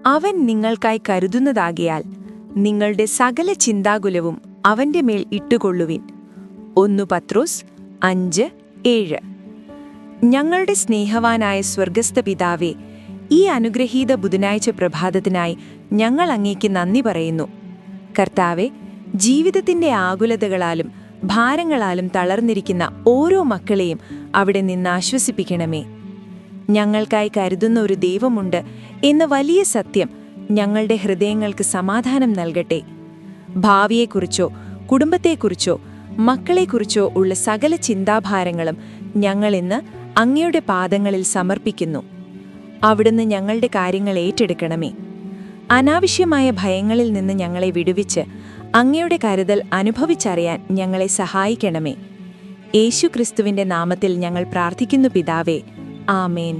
അവൻ നിങ്ങൾക്കായി കരുതുന്നതാകിയാൽ നിങ്ങളുടെ സകല ചിന്താകുലവും അവന്റെ മേൽ ഇട്ടുകൊള്ളുവിൻ. 1 പത്രോസ് 5:7. ഞങ്ങളുടെ സ്നേഹവാനായ സ്വർഗസ്ഥ പിതാവേ, ഈ അനുഗ്രഹീത ബുധനാഴ്ച പ്രഭാതത്തിനായി ഞങ്ങൾ അങ്ങേക്ക് നന്ദി പറയുന്നു. കർത്താവെ, ജീവിതത്തിന്റെ ആകുലതകളാലും ഭാരങ്ങളാലും തളർന്നിരിക്കുന്ന ഓരോ മക്കളെയും അവിടെ നിന്ന് ആശ്വസിപ്പിക്കണമേ. ഞങ്ങൾക്കായി കരുതുന്ന ഒരു ദൈവമുണ്ട് എന്ന വലിയ സത്യം ഞങ്ങളുടെ ഹൃദയങ്ങൾക്ക് സമാധാനം നൽകട്ടെ. ഭാവിയെക്കുറിച്ചോ കുടുംബത്തെക്കുറിച്ചോ മക്കളെക്കുറിച്ചോ ഉള്ള സകല ചിന്താഭാരങ്ങളും ഞങ്ങളിന്ന് അങ്ങയുടെ പാദങ്ങളിൽ സമർപ്പിക്കുന്നു. അവിടുന്ന് ഞങ്ങളുടെ കാര്യങ്ങൾ ഏറ്റെടുക്കണമേ. അനാവശ്യമായ ഭയങ്ങളിൽ നിന്ന് ഞങ്ങളെ വിടുവിച്ച് അങ്ങയുടെ കരുതൽ അനുഭവിച്ചറിയാൻ ഞങ്ങളെ സഹായിക്കണമേ. യേശുക്രിസ്തുവിന്റെ നാമത്തിൽ ഞങ്ങൾ പ്രാർത്ഥിക്കുന്നു പിതാവേ. ആമേൻ.